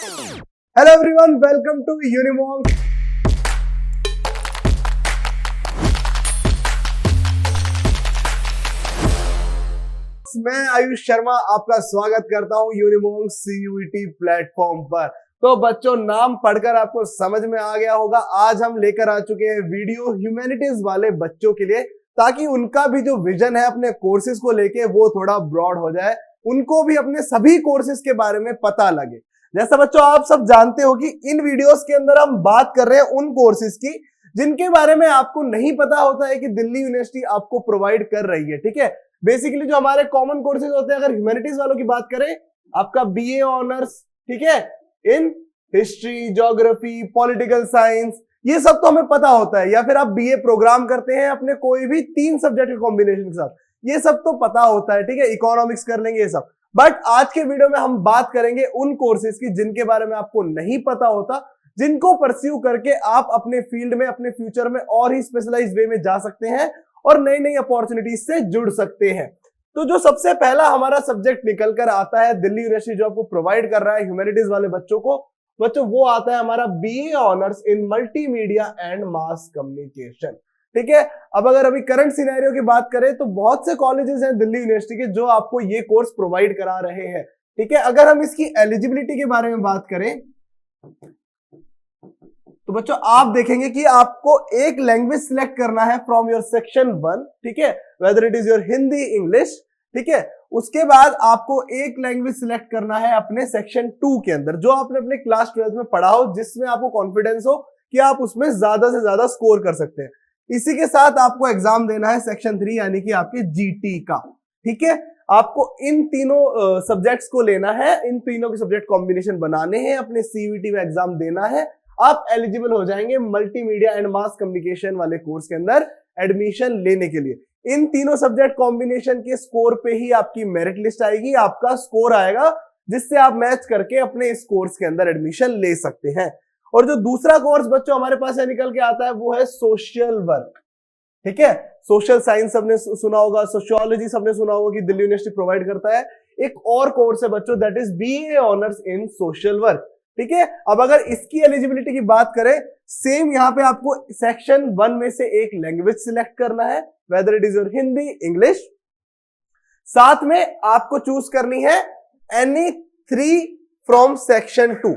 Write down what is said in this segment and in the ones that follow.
Hello everyone, welcome to Unimonk. मैं आयुष शर्मा आपका स्वागत करता हूं यूनिमॉन्क सीयूईटी प्लेटफॉर्म पर। तो बच्चों, नाम पढ़कर आपको समझ में आ गया होगा, आज हम लेकर आ चुके हैं वीडियो ह्यूमैनिटीज वाले बच्चों के लिए, ताकि उनका भी जो विजन है अपने कोर्सेज को लेके वो थोड़ा ब्रॉड हो जाए, उनको भी अपने सभी कोर्सेज के बारे में पता लगे। जैसा बच्चों आप सब जानते हो कि इन वीडियोस के अंदर हम बात कर रहे हैं उन कोर्सेज की जिनके बारे में आपको नहीं पता होता है कि दिल्ली यूनिवर्सिटी आपको प्रोवाइड कर रही है। ठीक है, बेसिकली जो हमारे कॉमन कोर्सेज होते हैं, अगर ह्यूमैनिटीज वालों की बात करें, आपका बीए ऑनर्स, ठीक है, in history, geography, political science, ये सब तो हमें पता होता है। या फिर आप बीए प्रोग्राम करते हैं अपने कोई भी 3 सब्जेक्ट के कॉम्बिनेशन के साथ, ये सब तो पता होता है। ठीक है, इकोनॉमिक्स कर लेंगे ये सब। बट आज के वीडियो में हम बात करेंगे उन कोर्सेज की जिनके बारे में आपको नहीं पता होता, जिनको परस्यू करके आप अपने फील्ड में, अपने फ्यूचर में और ही स्पेशलाइज्ड वे में जा सकते हैं और नई नई अपॉर्चुनिटीज से जुड़ सकते हैं। तो जो सबसे पहला हमारा सब्जेक्ट निकल कर आता है दिल्ली यूनिवर्सिटी जो आपको प्रोवाइड कर रहा है ह्यूमैनिटीज वाले बच्चों को, बच्चों वो आता है हमारा BA honours in multimedia and mass communication. ठीक है, अब अगर अभी करंट सिनेरियो की बात करें तो बहुत से कॉलेजेस हैं दिल्ली यूनिवर्सिटी के जो आपको ये कोर्स प्रोवाइड करा रहे हैं। ठीक है, अगर हम इसकी एलिजिबिलिटी के बारे में बात करें तो बच्चों आप देखेंगे कि आपको एक लैंग्वेज सिलेक्ट करना है फ्रॉम योर सेक्शन 1, ठीक है, whether it is your Hindi, English. ठीक है, उसके बाद आपको एक लैंग्वेज सिलेक्ट करना है अपने सेक्शन 2 के अंदर, जो आपने अपने क्लास 12 में पढ़ा हो, जिसमें आपको कॉन्फिडेंस हो कि आप उसमें ज्यादा से ज्यादा स्कोर कर सकते हैं। इसी के साथ आपको एग्जाम देना है सेक्शन 3 यानी कि आपके जीटी का। ठीक है, आपको इन तीनों सब्जेक्ट्स को लेना है, इन तीनों के सब्जेक्ट कॉम्बिनेशन बनाने हैं, अपने सीयूईटी में एग्जाम देना है, आप एलिजिबल हो जाएंगे मल्टीमीडिया एंड मास कम्युनिकेशन वाले कोर्स के अंदर एडमिशन लेने के लिए। इन तीनों सब्जेक्ट कॉम्बिनेशन के स्कोर पे ही आपकी मेरिट लिस्ट आएगी, आपका स्कोर आएगा, जिससे आप मैच करके अपने इस कोर्स के अंदर एडमिशन ले सकते हैं। और जो दूसरा कोर्स बच्चों हमारे पास निकल के आता है वो है सोशल वर्क। ठीक है, सोशल साइंस सबने सुना होगा, सोशियोलॉजी सबने सुना होगा कि दिल्ली यूनिवर्सिटी प्रोवाइड करता है। एक और कोर्स है बच्चों, that is BA honours in social work. ठीक है, अब अगर इसकी एलिजिबिलिटी की बात करें, सेम यहां पे आपको सेक्शन 1 में से एक लैंग्वेज सिलेक्ट करना है, whether it is your Hindi, English. साथ में आपको चूज करनी है एनी 3 फ्रॉम सेक्शन 2।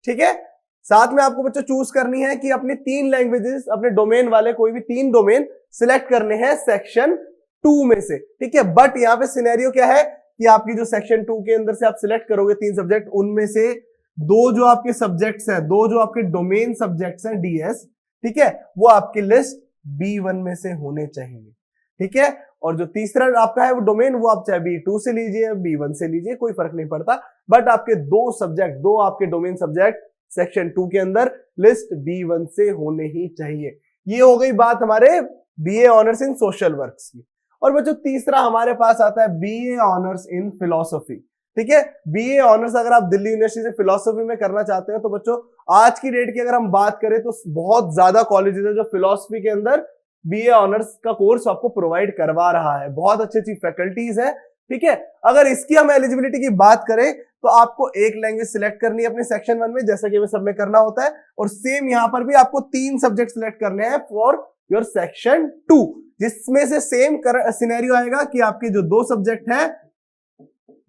ठीक है, साथ में आपको बच्चों चूज करनी है कि अपनी 3 लैंग्वेजेस, अपने डोमेन वाले कोई भी 3 डोमेन सिलेक्ट करने हैं सेक्शन 2 में से। ठीक है, बट यहां पे सिनेरियो क्या है कि आपकी जो सेक्शन 2 के अंदर से आप सिलेक्ट करोगे 3 सब्जेक्ट, उनमें से 2 जो आपके सब्जेक्ट्स हैं, 2 जो आपके डोमेन सब्जेक्ट्स हैं डीएस, ठीक है, वो आपकी लिस्ट B1 में से होने चाहिए। ठीक है, और जो तीसरा आपका है वो डोमेन, वो आप चाहे B2 से लीजिए, B1 से लीजिए, कोई फर्क नहीं पड़ता, बट आपके 2 सब्जेक्ट, 2 आपके डोमेन सब्जेक्ट सेक्शन 2 के अंदर लिस्ट B1 से होने ही चाहिए। ये हो गई बात हमारे BA honours in social works की। और बच्चों तीसरा हमारे पास आता है बीए ऑनर्स इन फिलॉसफी। ठीक है, बीए ऑनर्स अगर आप दिल्ली यूनिवर्सिटी से फिलॉसफी में करना चाहते हैं तो बच्चों आज की डेट की अगर हम बात करें तो बहुत ज्यादा कॉलेजेस है जो फिलॉसफी के अंदर बीए ऑनर्स का कोर्स आपको प्रोवाइड करवा रहा है, बहुत अच्छी अच्छी फैकल्टीज है। ठीक है, अगर इसकी हम एलिजिबिलिटी की बात करें तो आपको एक लैंग्वेज सिलेक्ट करनी है अपने सेक्शन 1 में, जैसा कि सब में करना होता है, और सेम यहां पर भी आपको 3 सब्जेक्ट सिलेक्ट करने हैं फॉर योर सेक्शन 2, जिसमें से सेम सिनेरियो आएगा कि आपके जो 2 सब्जेक्ट हैं,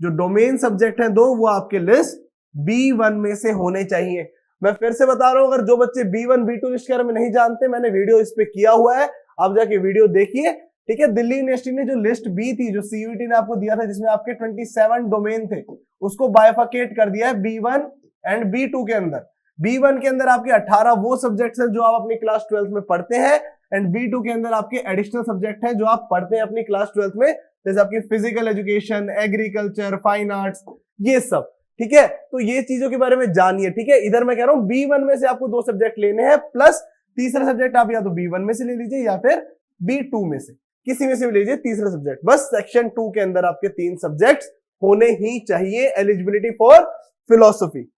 जो डोमेन सब्जेक्ट हैं 2, वो आपके लिस्ट B1 में से होने चाहिए। मैं फिर से बता रहा हूं, अगर जो बच्चे B1 B2 लिस्ट के बारे में नहीं जानते, मैंने वीडियो इस पे किया हुआ है, आप जाके वीडियो देखिए। ठीक है, दिल्ली यूनिवर्सिटी ने जो लिस्ट बी थी, जो सीयूईटी ने आपको दिया था, जिसमें आपके 27 डोमेन थे, उसको बाइफर्केट कर दिया है B1 एंड B2 के अंदर। B1 के अंदर आपके 18 वो सब्जेक्ट्स हैं जो आप अपनी क्लास 12 में पढ़ते हैं, एंड B2 के अंदर आपके एडिशनल सब्जेक्ट हैं जो आप पढ़ते हैं अपनी क्लास 12 में, जैसे आपकी physical education, agriculture, fine arts, ये सब। ठीक है, तो ये चीजों के बारे में जानिए। ठीक है, इधर मैं कह रहा हूं B1 में से आपको 2 सब्जेक्ट लेने हैं, प्लस तीसरा सब्जेक्ट आप या तो B1 में से ले लीजिए या फिर B2 में से, किसी में से भी लीजिए तीसरा सब्जेक्ट। बस सेक्शन 2 के अंदर आपके 3 सब्जेक्ट्स होने ही चाहिए एलिजिबिलिटी फॉर फिलॉसफी।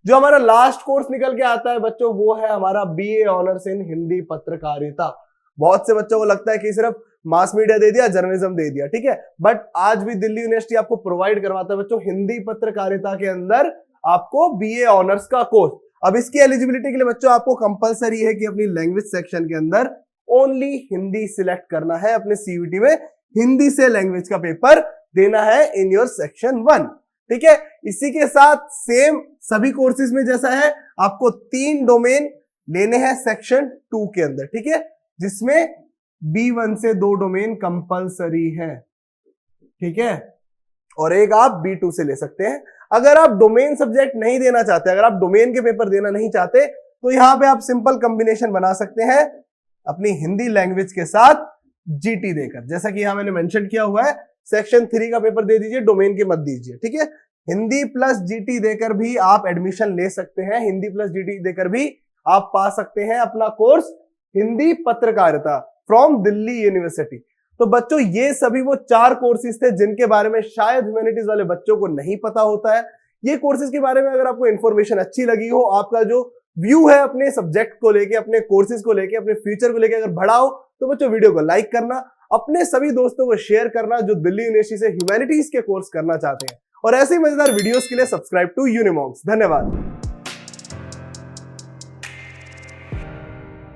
जो हमारा लास्ट कोर्स निकल के आता है बच्चों, वो है हमारा बीए ऑनर्स इन हिंदी पत्रकारिता। बहुत से बच्चों को लगता है कि सिर्फ मास मीडिया दे दिया, जर्नलिज्म दे दिया, ठीक है, बट आज भी दिल्ली यूनिवर्सिटी आपको प्रोवाइड करवाता है बच्चों हिंदी पत्रकारिता के अंदर आपको बीए ऑनर्स का कोर्स। अब इसकी एलिजिबिलिटी के लिए बच्चों आपको कंपलसरी है कि अपनी लैंग्वेज सेक्शन के अंदर ओनली हिंदी सिलेक्ट करना है, अपने सीयूटी में हिंदी से लैंग्वेज का पेपर देना है इन योर सेक्शन 1। ठीक है, इसी के साथ सेम सभी कोर्सेज में जैसा है, आपको 3 डोमेन लेने हैं सेक्शन 2 के अंदर। ठीक है, जिसमें B1 से 2 डोमेन कंपलसरी है। ठीक है, और एक आप B2 से ले सकते हैं। अगर आप डोमेन सब्जेक्ट नहीं देना चाहते, अगर आप डोमेन के पेपर देना नहीं चाहते, तो यहां पे आप सिंपल कॉम्बिनेशन बना सकते हैं अपनी हिंदी लैंग्वेज के साथ जीटी देकर। जैसा कि यहां मैंने मेंशन किया हुआ है, सेक्शन 3 का पेपर दे दीजिए, डोमेन के मत दीजिए। ठीक है, हिंदी प्लस जीटी देकर भी आप एडमिशन ले सकते हैं, हिंदी प्लस जीटी देकर भी आप पा सकते हैं अपना कोर्स हिंदी पत्रकारिता फ्रॉम दिल्ली यूनिवर्सिटी। तो बच्चों ये सभी वो 4 कोर्सेज थे जिनके बारे में शायद ह्यूमैनिटीज वाले बच्चों को नहीं पता होता है। ये कोर्सेज के बारे में अगर आपको इन्फॉर्मेशन अच्छी लगी हो, आपका जो व्यू है अपने सब्जेक्ट को लेके, अपने कोर्सेज को लेके, अपने फ्यूचर को लेके अगर बढ़ा हो, तो बच्चों वीडियो को लाइक करना, अपने सभी दोस्तों को शेयर करना जो दिल्ली यूनिवर्सिटी से ह्यूमैनिटीज के कोर्स करना चाहते हैं, और ऐसे ही मजेदार वीडियोस के लिए सब्सक्राइब टू यूनिमॉन्क्स। धन्यवाद।